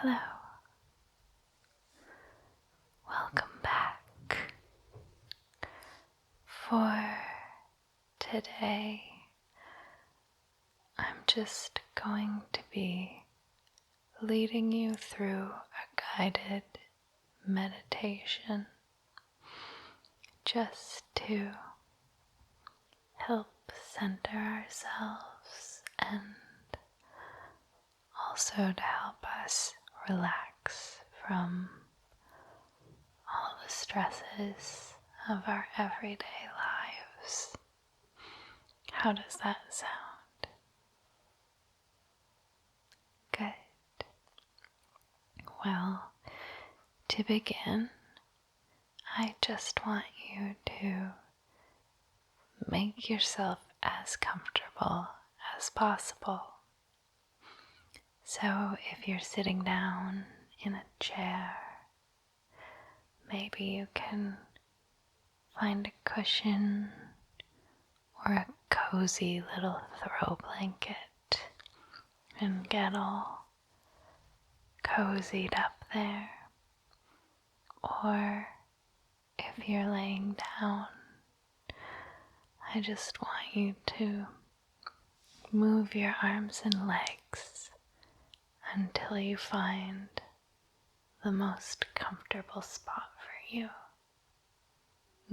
Hello. Welcome back. For today, I'm just going to be leading you through a guided meditation just to help center ourselves and also to help us relax from all the stresses of our everyday lives. How does that sound? Good. Well, to begin, I just want you to make yourself as comfortable as possible. So if you're sitting down in a chair, maybe you can find a cushion or a cozy little throw blanket and get all cozied up there. Or if you're laying down, I just want you to move your arms and legs until you find the most comfortable spot for you.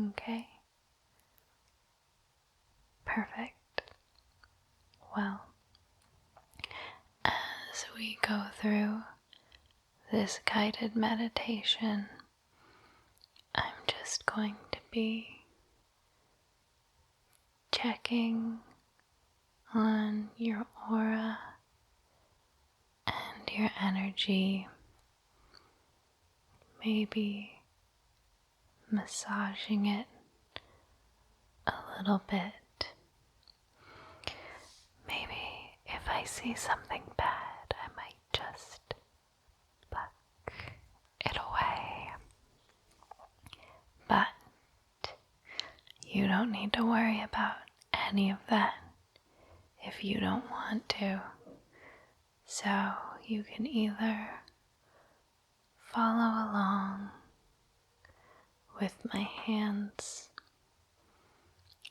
Okay? Perfect. Well, as we go through this guided meditation, I'm just going to be checking on your aura and your energy, maybe massaging it a little bit. Maybe if I see something bad, I might just pluck it away. But you don't need to worry about any of that if you don't want to. So you can either follow along with my hands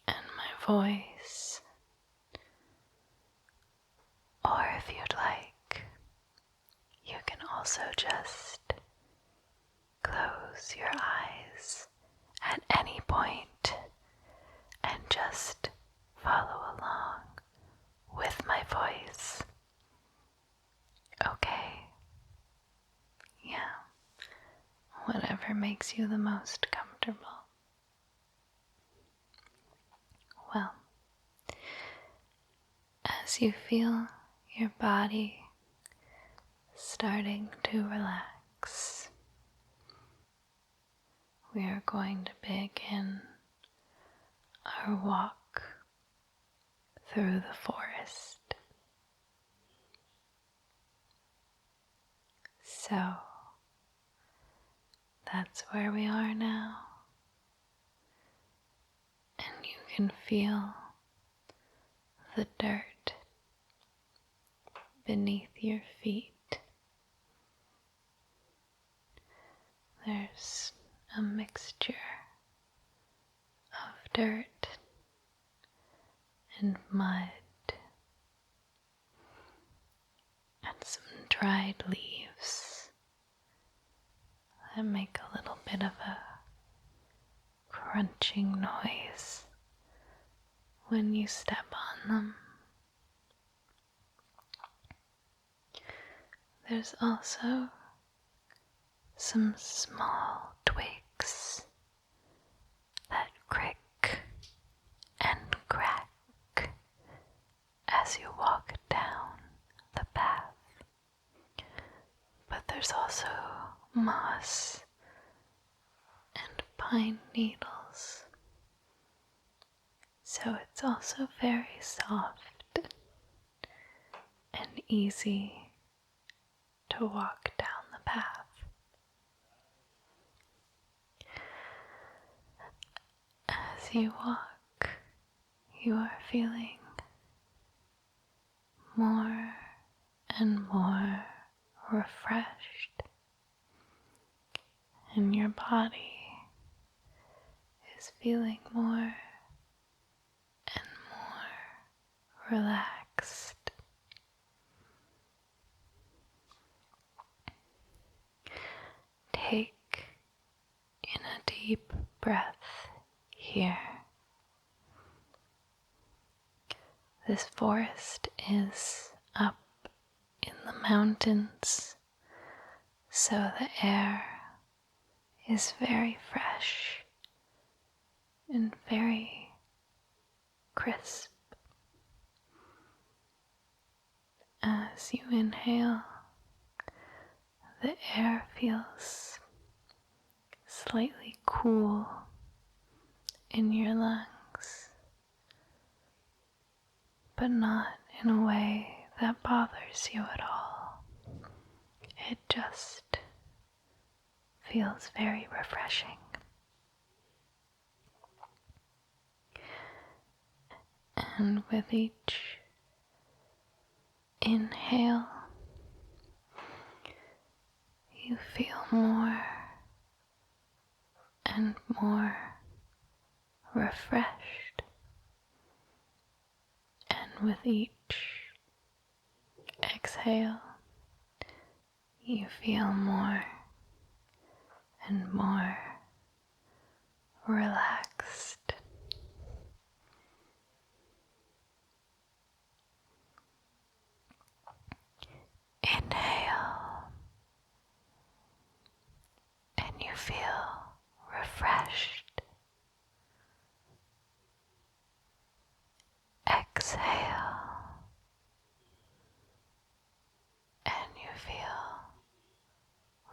and my voice, or if you'd like, you can also just close your eyes at any point and just follow along with my voice. Okay? Yeah. Whatever makes you the most comfortable. Well, as you feel your body starting to relax, we are going to begin our walk through the forest. So, that's where we are now, and you can feel the dirt beneath your feet. There's a mixture of dirt and mud and some dried leaves that make a little bit of a crunching noise when you step on them. There's also some small twigs that crick and crack as you walk down the path. But there's also moss and pine needles, so it's also very soft and easy to walk down the path. As you walk, you are feeling more and more refreshed, and your body is feeling more and more relaxed. Take in a deep breath here. This forest is up in the mountains, so the air is very fresh and very crisp. As you inhale, the air feels slightly cool in your lungs, but not in a way that bothers you at all. It just feels very refreshing. And with each inhale, you feel more and more refreshed. And with each exhale, you feel more and more relaxed. Inhale, and you feel refreshed. Exhale, and you feel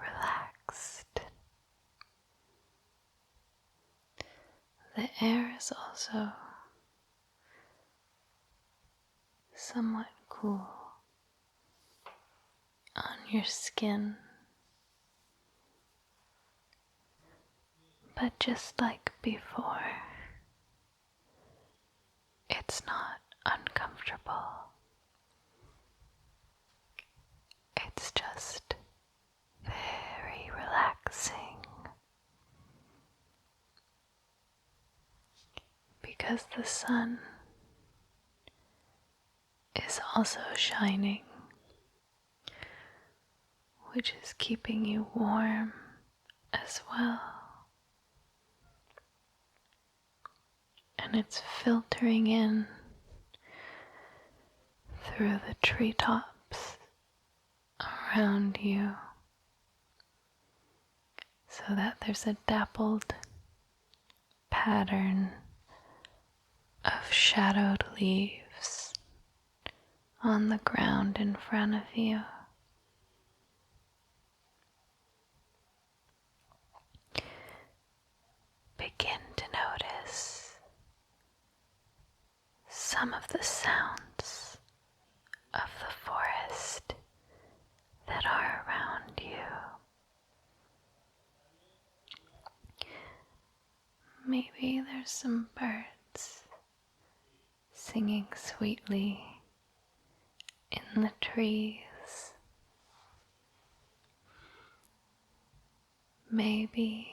relaxed. The air is also somewhat cool on your skin, but just like before, it's not uncomfortable. It's just very relaxing because the sun is also shining, which is keeping you warm as well. And it's filtering in through the treetops around you so that there's a dappled pattern of shadowed leaves on the ground in front of you. Begin to notice some of the sounds of the forest that are around you. Maybe there's some birds singing sweetly in the trees. Maybe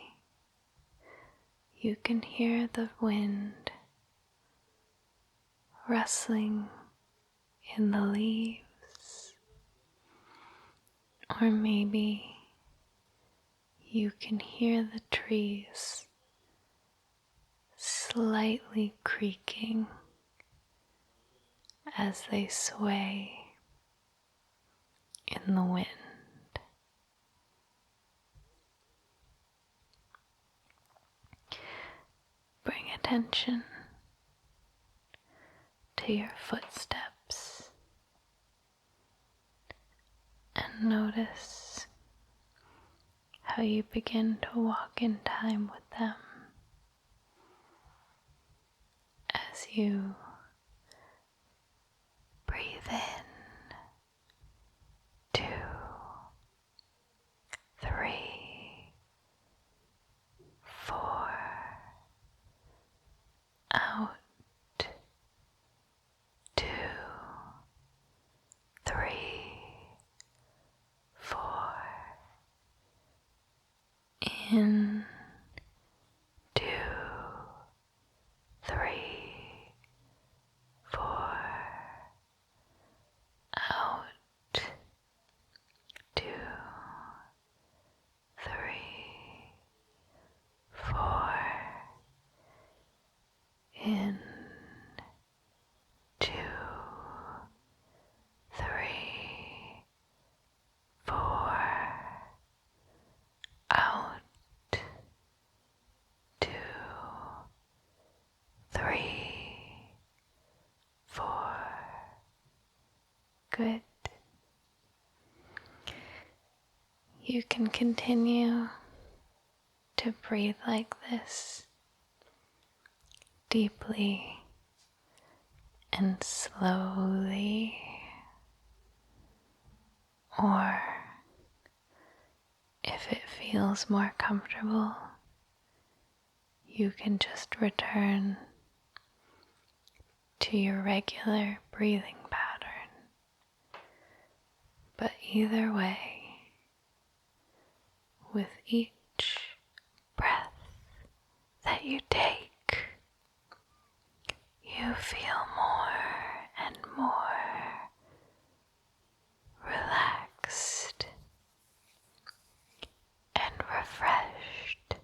you can hear the wind rustling in the leaves, or maybe you can hear the trees slightly creaking as they sway in the wind. Bring attention to your footsteps and notice how you begin to walk in time with them as you breathe in 2, 3, 4, out 2, 3, 4, In, 2, 3, 4, out, 2, 3, 4, in, 2, 3, 4, out, 2, 3, 4. Good. You can continue to breathe like this, deeply and slowly, or if it feels more comfortable, you can just return to your regular breathing pattern. But either way, with each breath that you take, you feel more and more relaxed and refreshed.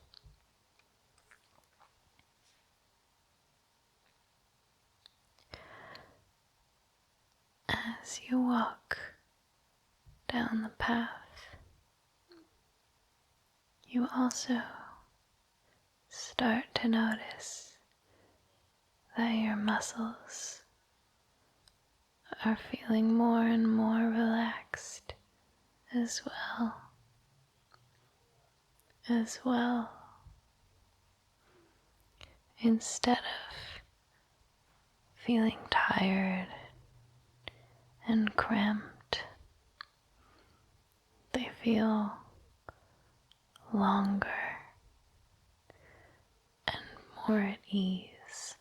As you walk down the path, you also start to notice that your muscles are feeling more and more relaxed as well. Instead of feeling tired and cramped, they feel longer and more at ease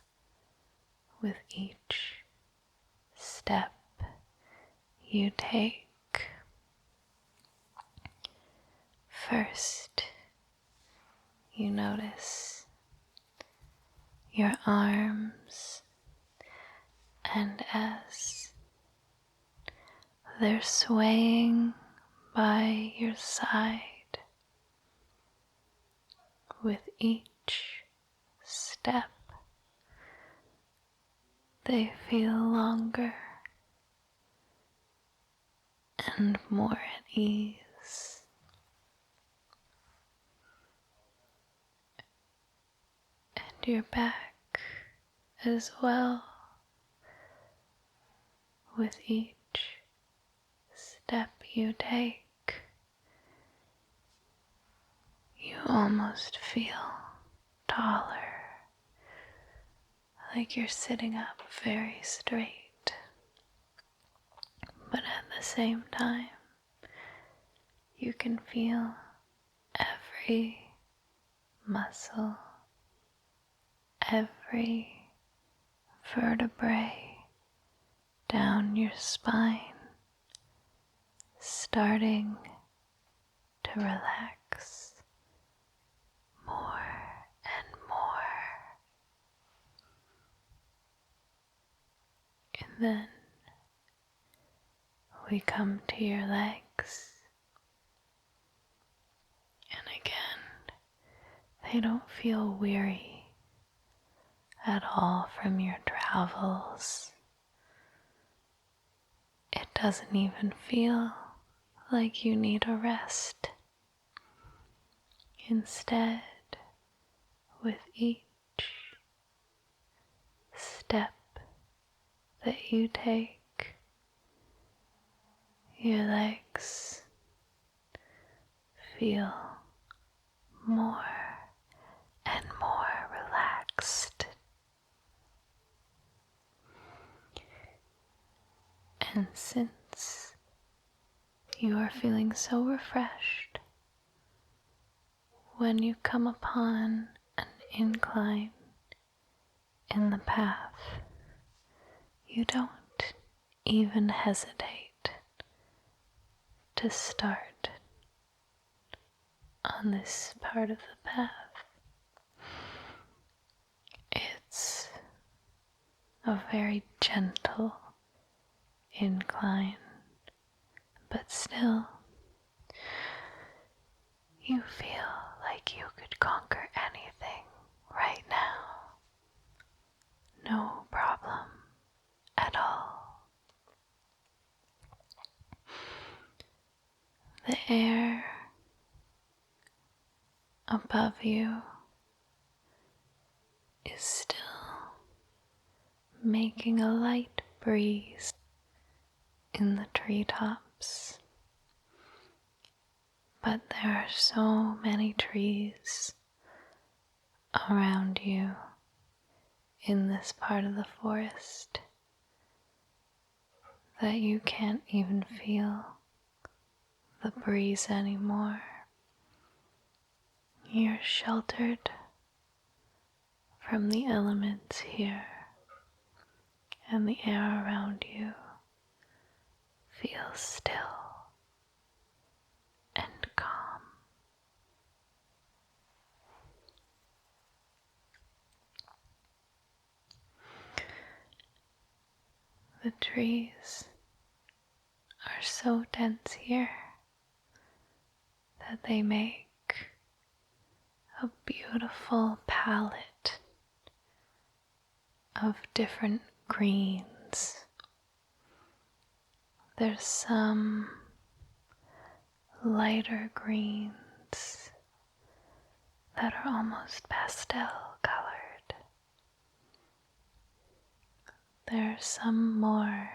with each step you take. First, you notice your arms, and as they're swaying by your side, with each step, they feel longer and more at ease. And your back as well. With each step you take, you almost feel taller, like you're sitting up very straight. But at the same time, you can feel every muscle, every vertebrae down your spine starting to relax more and more. And then we come to your legs, and again, they don't feel weary at all from your travels. It doesn't even feel like you need a rest. Instead, with each step that you take, your legs feel more and more relaxed. And since you are feeling so refreshed, when you come upon an incline in the path, you don't even hesitate to start on this part of the path. It's a very gentle incline, but still you feel like you could conquer anything right now. No problem at all. The air above you is still making a light breeze in the treetops, but there are so many trees around you in this part of the forest that you can't even feel the breeze anymore. You're sheltered from the elements here, and the air around you feels still and calm. The trees are so dense here that they make a beautiful palette of different greens. There's some lighter greens that are almost pastel colored. There are some more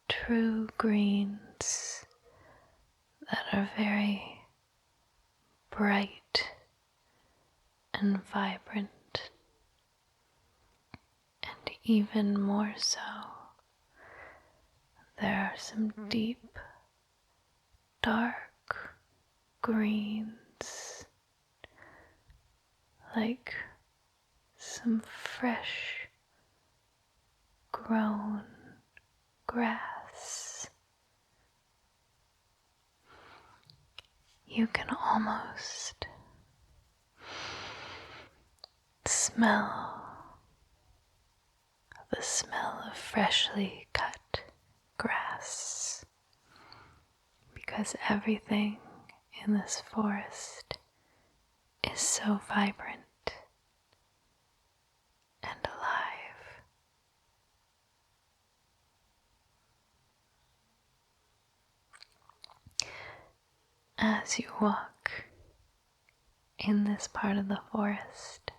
true greens that are very bright and vibrant, and even more so, there are some deep, dark greens, like some fresh grown grass. You can almost smell the smell of freshly cut grass, because everything in this forest is so vibrant and alive. As you walk in this part of the forest,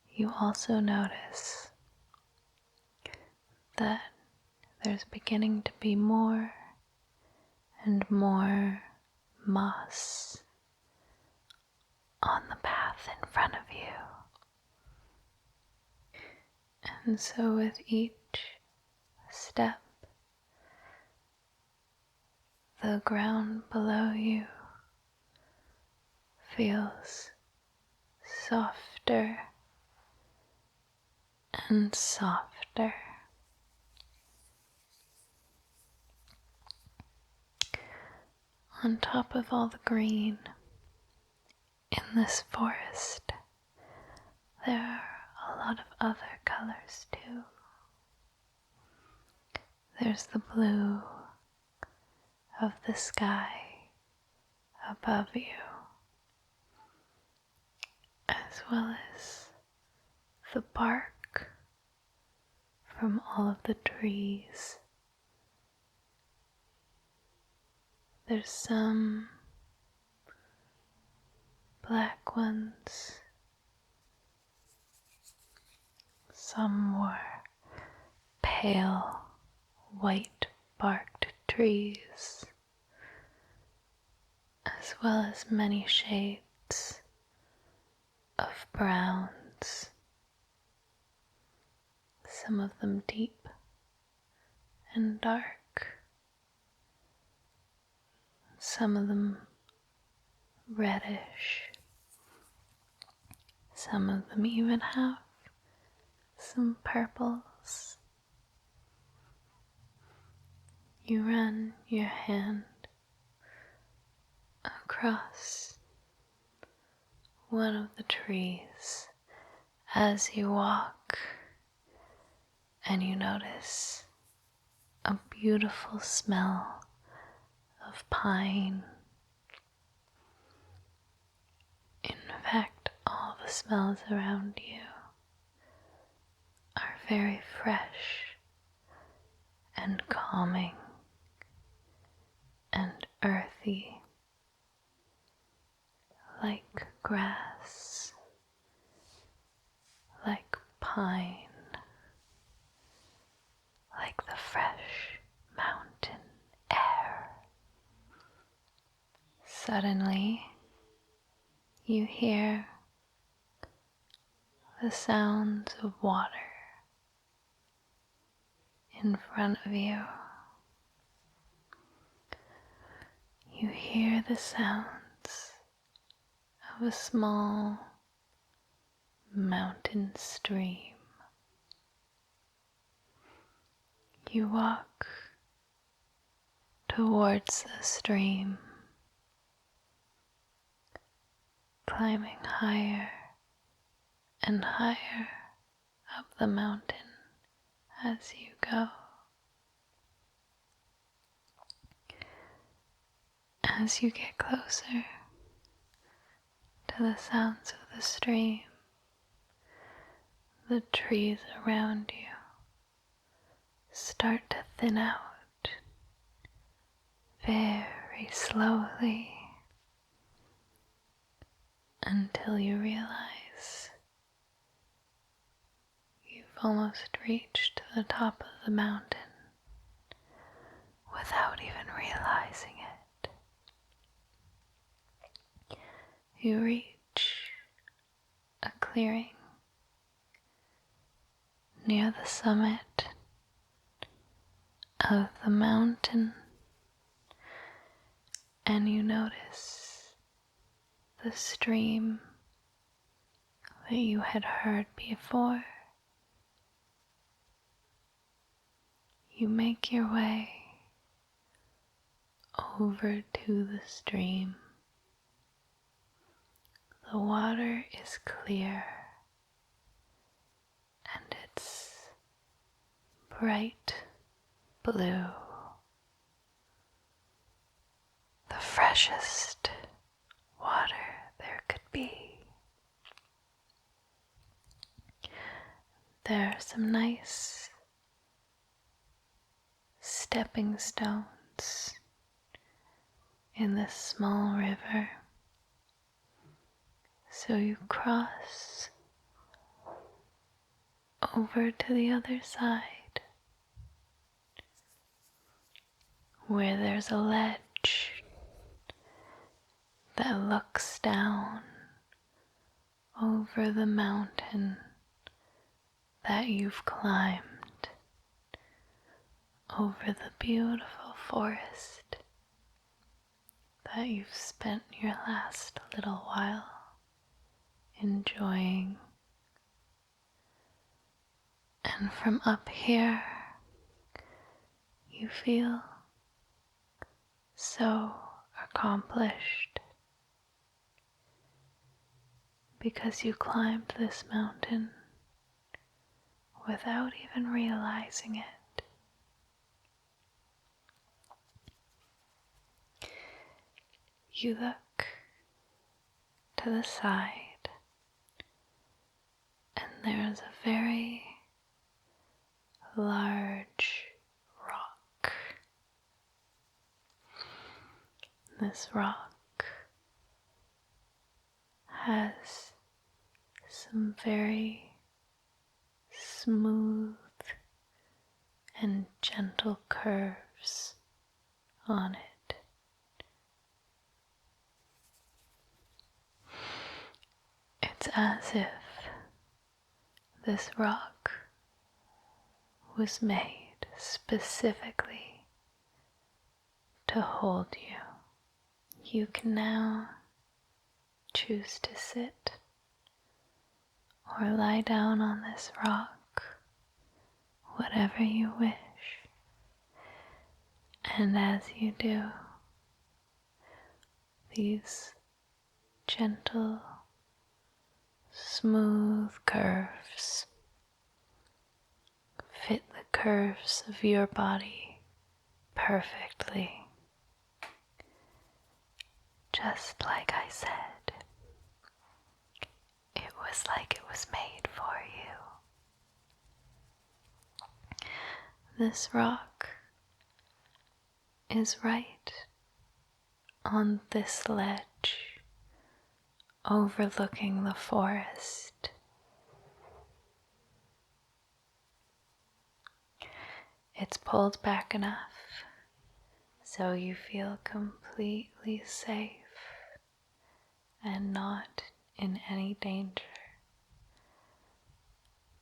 you also notice that there's beginning to be more and more moss on the path in front of you. And so with each step, the ground below you feels softer and softer. On top of all the green in this forest, there are a lot of other colors too. There's the blue of the sky above you, as well as the bark from all of the trees. There's some black ones, some more pale white barked trees, as well as many shades of browns, some of them deep and dark, some of them reddish, some of them even have some purples. You run your hand across one of the trees as you walk, and you notice a beautiful smell of pine. In fact, all the smells around you are very fresh and calming and earthy, like grass, like pine, like the fresh mountain air. Suddenly, you hear the sounds of water in front of you. You hear the sounds of a small mountain stream. You walk towards the stream, climbing higher and higher up the mountain as you go. As you get closer to the sounds of the stream, the trees around you start to thin out very slowly until you realize you've almost reached the top of the mountain without even realizing it. You reach a clearing near the summit of the mountain, and you notice the stream that you had heard before. You make your way over to the stream. The water is clear and it's bright blue, the freshest water there could be. There are some nice stepping stones in this small river, so you cross over to the other side where there's a ledge that looks down over the mountain that you've climbed, over the beautiful forest that you've spent your last little while enjoying. And from up here, you feel so accomplished because you climbed this mountain without even realizing it. You look to the side, and there's a very large rock. This rock has some very smooth and gentle curves on it. It's as if this rock was made specifically to hold you. You can now choose to sit or lie down on this rock, whatever you wish. And as you do, these gentle, smooth curves fit the curves of your body perfectly. Just like I said, it was like it was made for you. This rock is right on this ledge overlooking the forest. It's pulled back enough so you feel completely safe and not in any danger.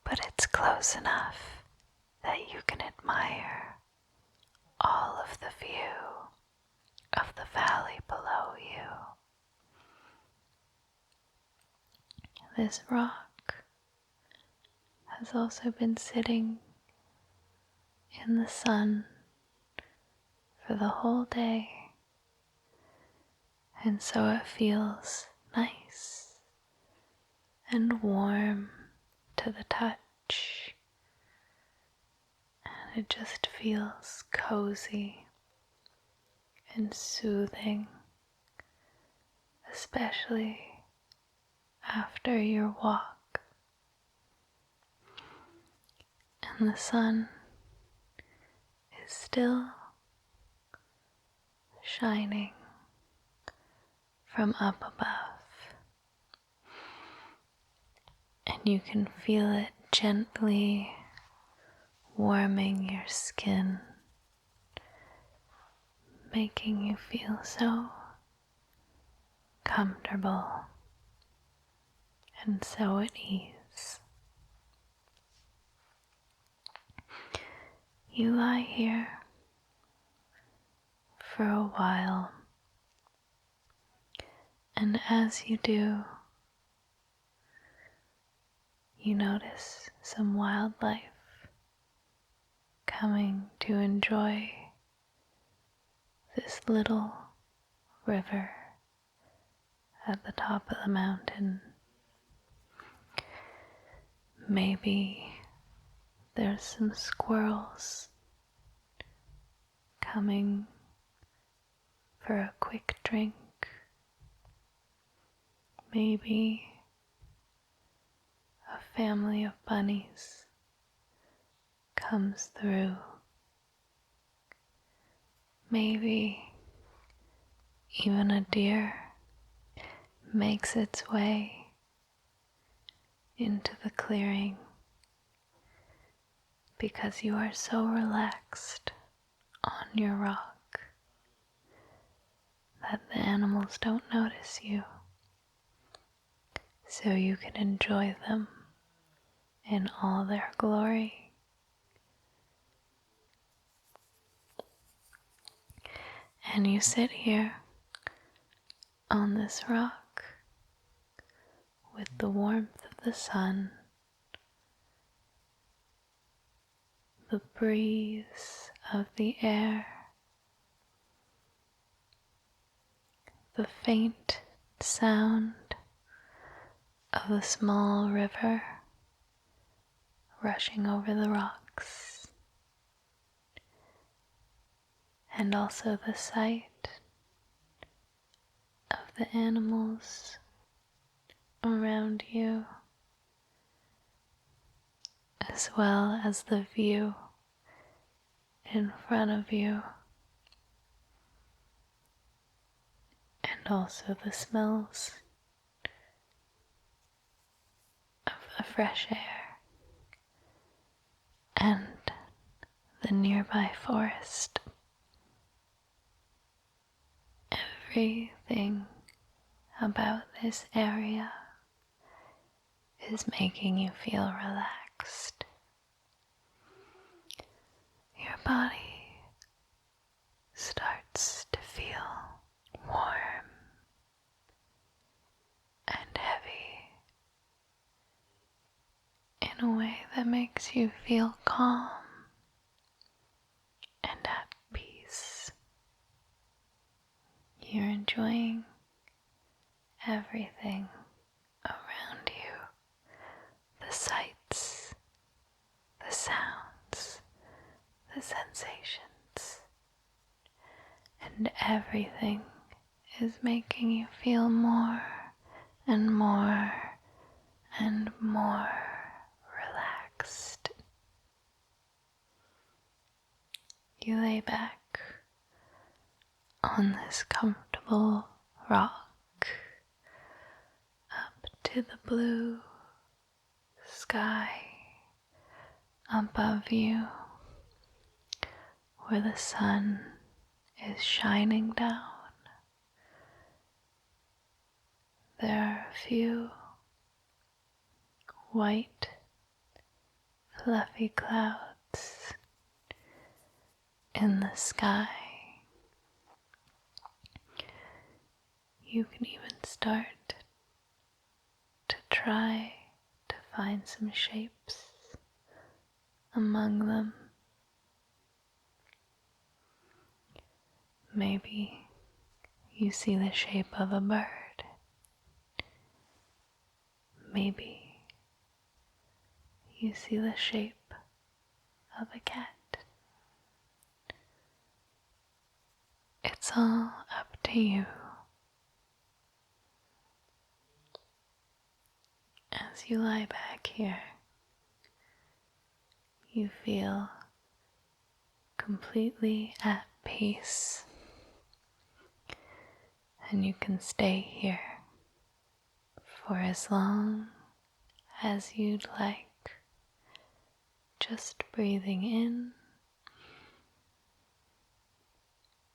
But it's close enough that you can admire all of the view of the valley below you. This rock has also been sitting in the sun for the whole day, and so it feels nice and warm to the touch, and it just feels cozy and soothing, especially after your walk. And the sun is still shining from up above, and you can feel it gently warming your skin, making you feel so comfortable and so at ease. You lie here for a while, and as you do, you notice some wildlife coming to enjoy this little river at the top of the mountain. Maybe there's some squirrels coming for a quick drink. Maybe a family of bunnies comes through. Maybe even a deer makes its way into the clearing because you are so relaxed on your rock that the animals don't notice you, so you can enjoy them in all their glory. And you sit here on this rock with the warmth of the sun, the breeze of the air, the faint sound of the small river rushing over the rocks, and also the sight of the animals around you, as well as the view in front of you, and also the smells of the fresh air and the nearby forest. Everything about this area is making you feel relaxed. Your body starts to feel warm and heavy in a way that makes you feel calm and at peace. You're enjoying everything around you, the sights, the sounds, the sensations, and everything is making you feel more and more and more relaxed. You lay back on this comfortable rock up to the blue sky above you, where the sun is shining down. There are a few white, fluffy clouds in the sky. You can even start to try to find some shapes among them. Maybe you see the shape of a bird. Maybe you see the shape of a cat. It's all up to you. As you lie back here, you feel completely at peace, and you can stay here for as long as you'd like, just breathing in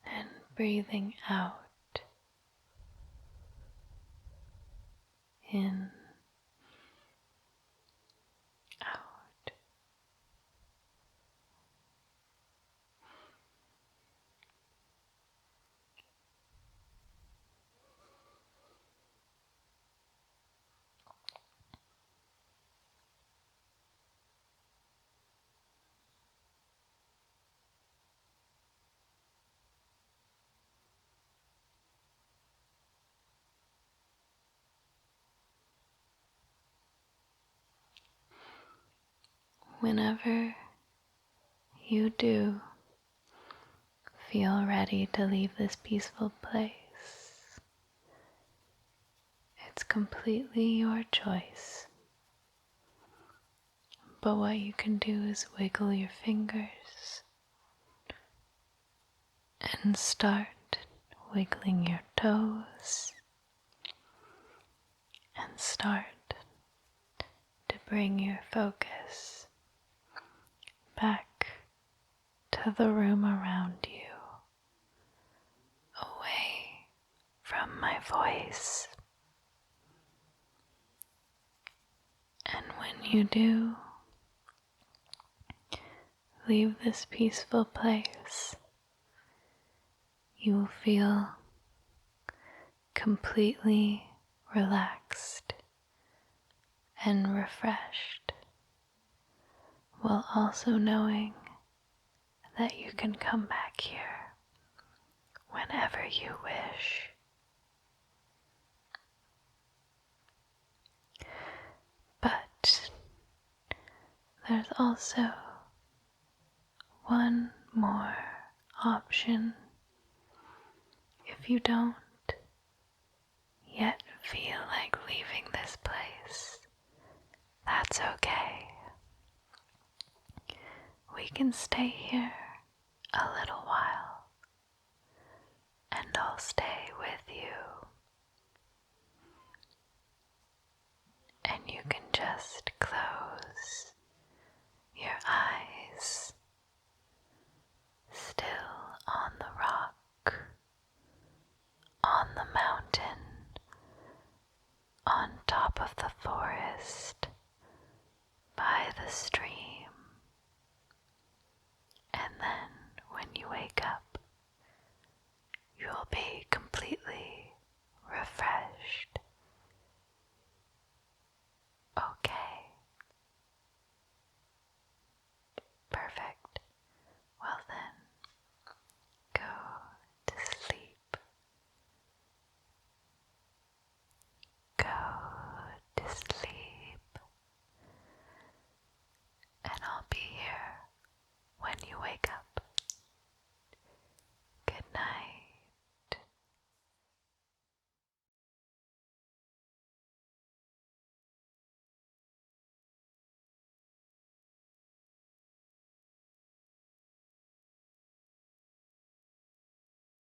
and breathing out. In, out. Whenever you do feel ready to leave this peaceful place, it's completely your choice. But what you can do is wiggle your fingers and start wiggling your toes and start to bring your focus back to the room around you, away from my voice. And when you do leave this peaceful place, you will feel completely relaxed and refreshed, while also knowing that you can come back here whenever you wish. But there's also one more option. If you don't yet feel like leaving this place, that's okay. We can stay here a little while, and I'll stay with you. And you can just close